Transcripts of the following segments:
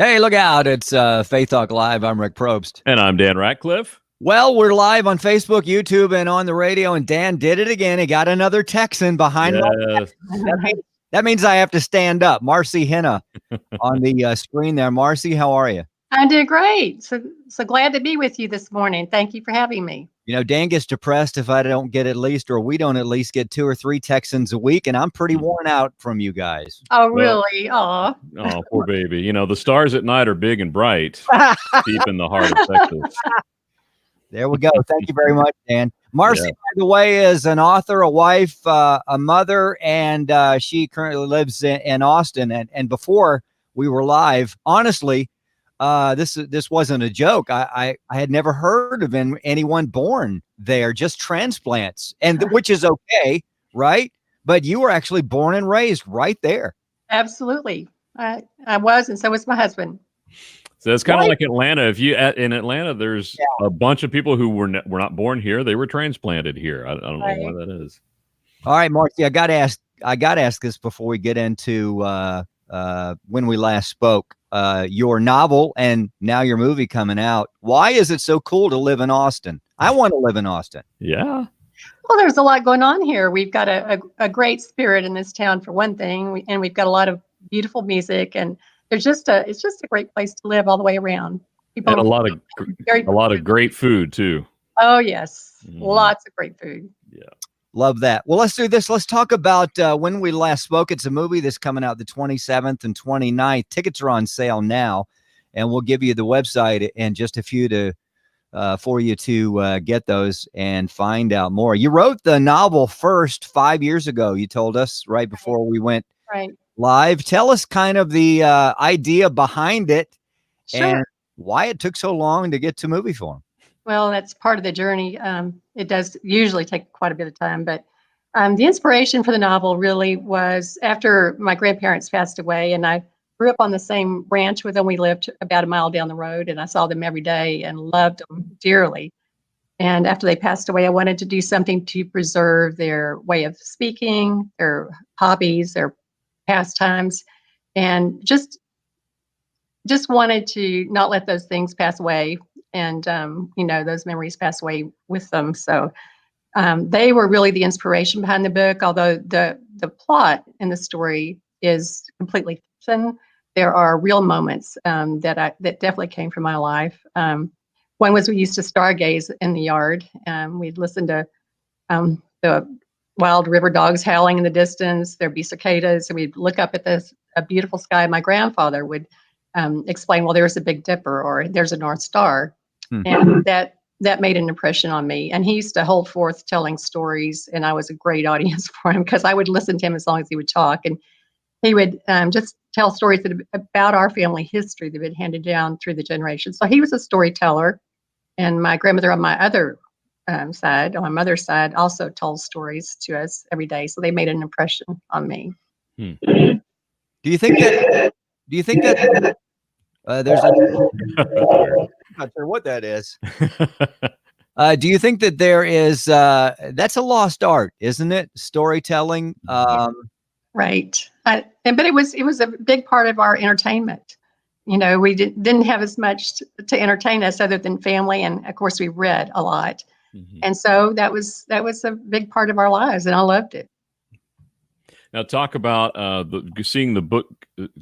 Hey, look out. It's Faith Talk Live. I'm Rick Probst. And I'm Dan Ratcliffe. Well, we're live on Facebook, YouTube, and on the radio, and Dan did it again. He got another Texan behind Yes. that means I have to stand up. Marci Henna on the screen there. Marci, how are you? I'm doing great. So glad to be with you this morning. Thank you for having me. You know, Dan gets depressed if I don't get we don't at least get 2 or 3 Texans a week, and I'm pretty worn out from you guys. Oh, really? Aw. Oh, poor baby. You know, the stars at night are big and bright, deep in the heart of Texas. There we go. Thank you very much, Dan. Marci, by the way, is an author, a wife, a mother, and she currently lives in Austin. And before we were live, honestly, this wasn't a joke. I had never heard of anyone born there, just transplants, and which is okay, right? But you were actually born and raised right there. Absolutely. I was, and so was my husband. So it's kind of like Atlanta. In Atlanta, there's a bunch of people who were not born here. They were transplanted here. I don't know why that is. All right, Marci, I got to ask this before we get into when we last spoke. Your novel and now your movie coming out. Why is it so cool to live in Austin? I want to live in Austin. Yeah. Well, there's a lot going on here. We've got a great spirit in this town, for one thing, and we've got a lot of beautiful music, and it's just a great place to live all the way around. And a lot of great food too. Oh yes, lots of great food. Yeah. Love that. Well, let's do this. Let's talk about when we last spoke. It's a movie that's coming out the 27th and 29th. Tickets are on sale now, and we'll give you the website in just a few for you to get those and find out more. You wrote the novel first 5 years ago, you told us, right before we went live. Tell us kind of the idea behind it and why it took so long to get to movie form. Well, that's part of the journey. It does usually take quite a bit of time, but the inspiration for the novel really was after my grandparents passed away, and I grew up on the same ranch with them. We lived about a mile down the road, and I saw them every day and loved them dearly. And after they passed away, I wanted to do something to preserve their way of speaking, their hobbies, their pastimes, and just wanted to not let those things pass away. And, those memories pass away with them. So they were really the inspiration behind the book, although the plot in the story is completely fiction. There are real moments that definitely came from my life. One was we used to stargaze in the yard. We'd listen to the wild river dogs howling in the distance. There'd be cicadas, and we'd look up at a beautiful sky. My grandfather would explain, well, there's a Big Dipper, or there's a North Star. And that made an impression on me. And he used to hold forth telling stories, and I was a great audience for him because I would listen to him as long as he would talk. And he would just tell stories about our family history that had been handed down through the generations. So he was a storyteller. And my grandmother on my other side, on my mother's side, also told stories to us every day. So they made an impression on me. Do you think that there's I'm not sure what that is. Do you think that there is that's a lost art, isn't it? Storytelling. Right. But it was a big part of our entertainment. We didn't have as much to entertain us other than family, and of course we read a lot. And so that was a big part of our lives, and I loved it. Now talk about seeing the book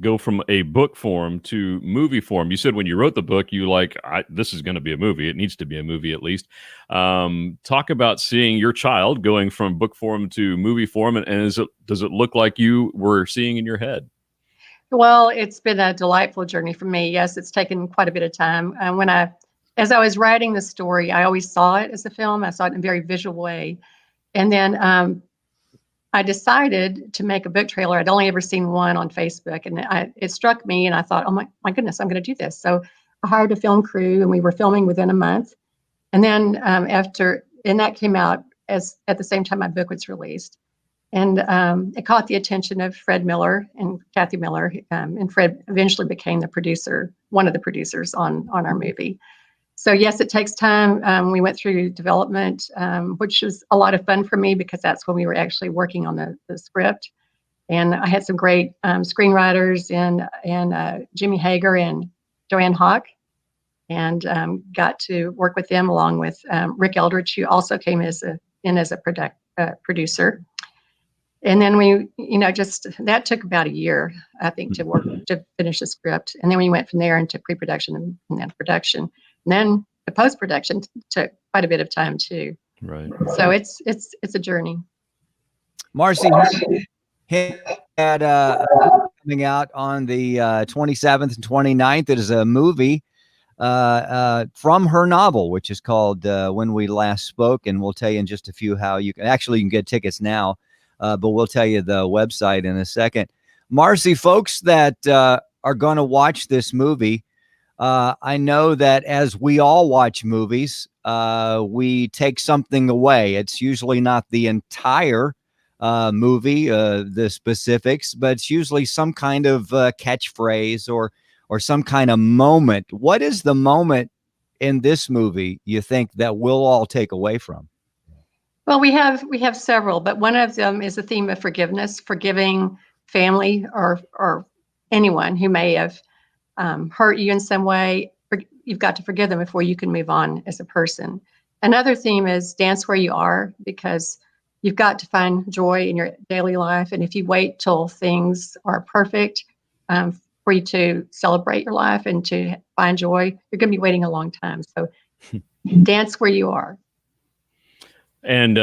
go from a book form to movie form. You said when you wrote the book, this is going to be a movie. It needs to be a movie at least. Talk about seeing your child going from book form to movie form, and does it look like you were seeing in your head? Well, it's been a delightful journey for me. Yes, it's taken quite a bit of time. As I was writing the story, I always saw it as a film. I saw it in a very visual way. And then I decided to make a book trailer. I'd only ever seen one on Facebook, and it struck me, and I thought, oh my goodness, I'm going to do this. So I hired a film crew, and we were filming within a month. And then that came out at the same time my book was released. And it caught the attention of Fred Miller and Kathy Miller, and Fred eventually became one of the producers on our movie. So yes, it takes time. We went through development, which was a lot of fun for me because that's when we were actually working on the script. And I had some great screenwriters and Jimmy Hager and Joanne Hawk, and got to work with them along with Rick Eldridge, who also came as a producer. And then we, just that took about a year, I think, to finish the script. And then we went from there into pre-production and then production. And then the post-production took quite a bit of time too. Right. So it's a journey. Marci had coming out on the 27th and 29th. It is a movie from her novel, which is called When We Last Spoke, and we'll tell you in just a few how you can get tickets now, but we'll tell you the website in a second. Marci, folks that are going to watch this movie, I know that as we all watch movies, we take something away. It's usually not the entire movie, the specifics, but it's usually some kind of catchphrase or some kind of moment. What is the moment in this movie you think that we'll all take away from? Well, we have several, but one of them is the theme of forgiveness, forgiving family or anyone who may have hurt you in some way. You've got to forgive them before you can move on as a person. Another theme is dance where you are, because you've got to find joy in your daily life. And if you wait till things are perfect for you to celebrate your life and to find joy, you're going to be waiting a long time. So dance where you are. And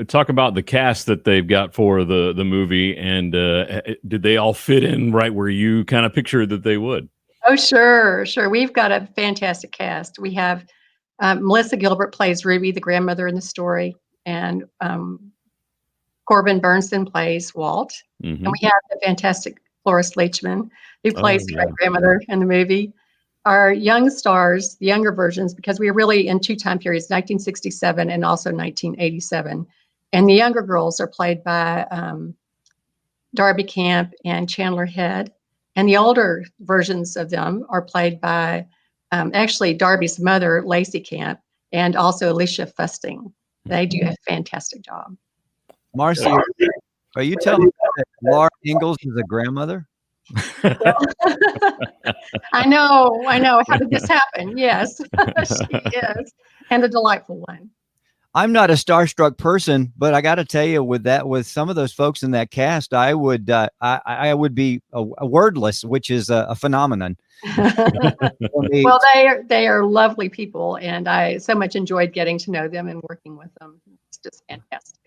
talk about the cast that they've got for the movie. And did they all fit in right where you kind of pictured that they would? Oh, sure. We've got a fantastic cast. We have Melissa Gilbert plays Ruby, the grandmother in the story, and Corbin Bernsen plays Walt. Mm-hmm. And we have the fantastic Cloris Leachman, who plays the grandmother in the movie. Our young stars, the younger versions, because we are really in two time periods, 1967 and also 1987. And the younger girls are played by Darby Camp and Chandler Head. And the older versions of them are played by actually Darby's mother, Lacey Camp, and also Alicia Fusting. They do a fantastic job. Marci, are you telling me that Laura Ingalls is a grandmother? I know. How did this happen? Yes, she is. And a delightful one. I'm not a starstruck person, but I got to tell you, with some of those folks in that cast, I would be a wordless, which is a phenomenon. Well, they are lovely people, and I so much enjoyed getting to know them and working with them. It's just fantastic.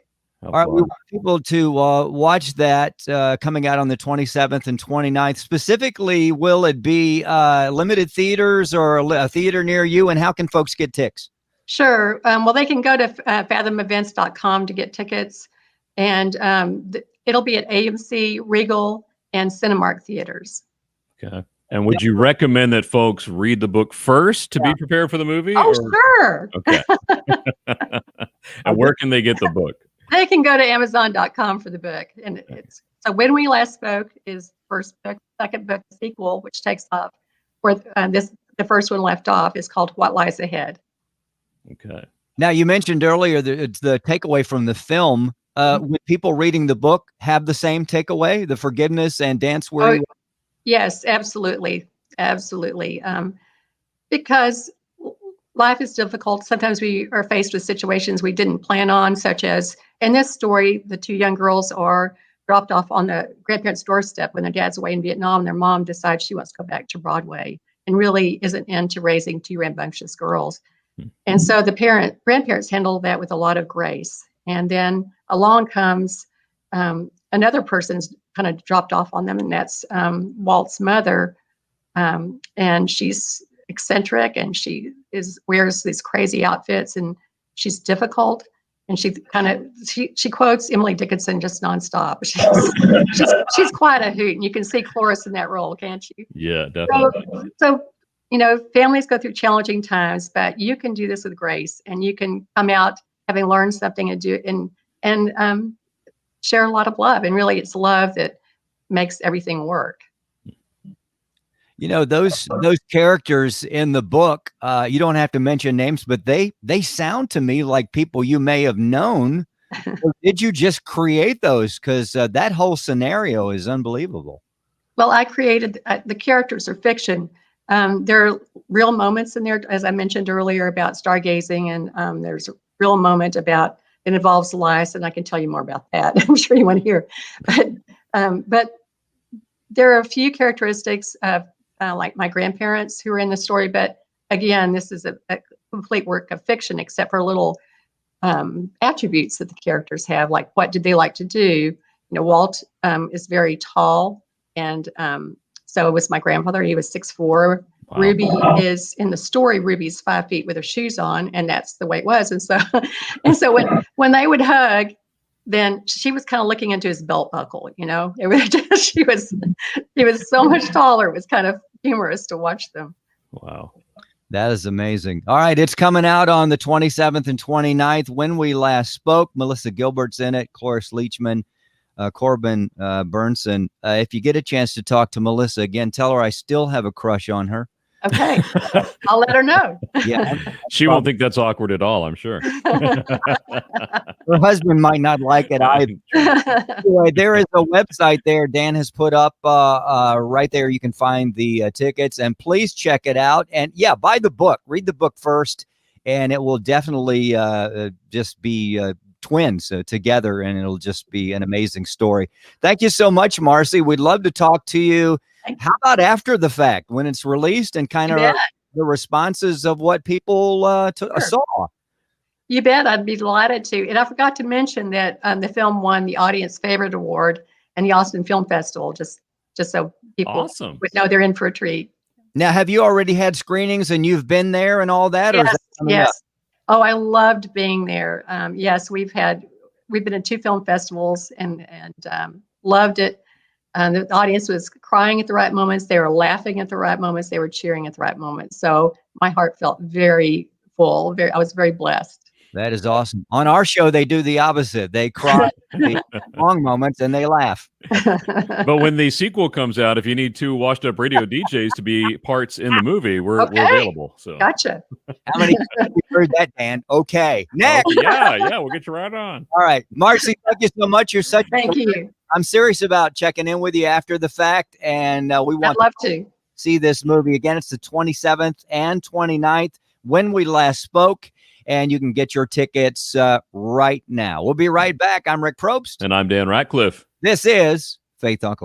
All right, we want people to watch that coming out on the 27th and 29th. Specifically, will it be limited theaters or a theater near you? And how can folks get tickets? Sure. Well, they can go to fathomevents.com to get tickets. And it'll be at AMC, Regal, and Cinemark theaters. Okay. And would you recommend that folks read the book first to be prepared for the movie? Oh, sure. Okay. And where can they get the book? They can go to Amazon.com for the book. And so When We Last Spoke is first book, second book, sequel, which takes off where the first one left off is called What Lies Ahead. Okay. Now, you mentioned earlier that it's the takeaway from the film. Would people reading the book have the same takeaway, the forgiveness and dance where you are? Yes, absolutely. Absolutely. Because life is difficult. Sometimes we are faced with situations we didn't plan on, such as in this story, the two young girls are dropped off on the grandparents' doorstep when their dad's away in Vietnam. And their mom decides she wants to go back to Broadway and really isn't into raising two rambunctious girls. And so the grandparents handle that with a lot of grace. And then along comes another person's kind of dropped off on them, and that's Walt's mother. And she's eccentric, and she wears these crazy outfits, and she's difficult. And she quotes Emily Dickinson just nonstop. She's quite a hoot, and you can see Cloris in that role, can't you? Yeah, definitely. So families go through challenging times, but you can do this with grace, and you can come out having learned something and share a lot of love. And really, it's love that makes everything work. Those characters in the book, you don't have to mention names, but they sound to me like people you may have known Or did you just create those? Because that whole scenario is unbelievable. Well, I created the characters are fiction. There are real moments in there, as I mentioned earlier, about stargazing, and there's a real moment about it involves lice, and I can tell you more about that. I'm sure you want to hear, but there are a few characteristics of like my grandparents who are in the story. But again, this is a complete work of fiction, except for little attributes that the characters have, like what did they like to do. You know, Walt is very tall, and so was my grandfather. He was 6'4". Wow. Ruby is in the story. Ruby's 5 feet with her shoes on, and that's the way it was. And so when they would hug, then she was kind of looking into his belt buckle. You know, it was just, he was so much taller. It was kind of humorous to watch them. Wow. That is amazing. All right, it's coming out on the 27th and 29th. When we last spoke, Melissa Gilbert's in it, Cloris Leachman, Corbin Burnson. If you get a chance to talk to Melissa again, tell her I still have a crush on her. Okay, I'll let her know. Yeah, she won't think that's awkward at all, I'm sure. Her husband might not like it either. Anyway, there is a website there Dan has put up right there. You can find the tickets, and please check it out. And yeah, buy the book. Read the book first, and it will definitely just be twins together, and it'll just be an amazing story. Thank you so much, Marci. We'd love to talk to you. How about after the fact, when it's released, and kind of the responses of what people saw? You bet. I'd be delighted to. And I forgot to mention that the film won the Audience Favorite Award in the Austin Film Festival, just so people would know they're in for a treat. Now, have you already had screenings and you've been there and all that? Yes, or is that yes. Up? Oh, I loved being there. Yes, we've been in 2 film festivals and loved it. The audience was crying at the right moments. They were laughing at the right moments. They were cheering at the right moments. So my heart felt very full. I was very blessed. That is awesome. On our show, they do the opposite. They cry at the wrong moments and they laugh. But when the sequel comes out, if you need 2 washed up radio DJs to be parts in the movie, we're available. So gotcha. How many times you heard that, Dan? Okay. Next. Yeah, we'll get you right on. All right. Marci, thank you so much. You're such Thank you. I'm serious about checking in with you after the fact, and we want I'd love to see this movie again. It's the 27th and 29th. When we last spoke, and you can get your tickets right now. We'll be right back. I'm Rick Probst. And I'm Dan Ratcliffe. This is Faith Talk Live.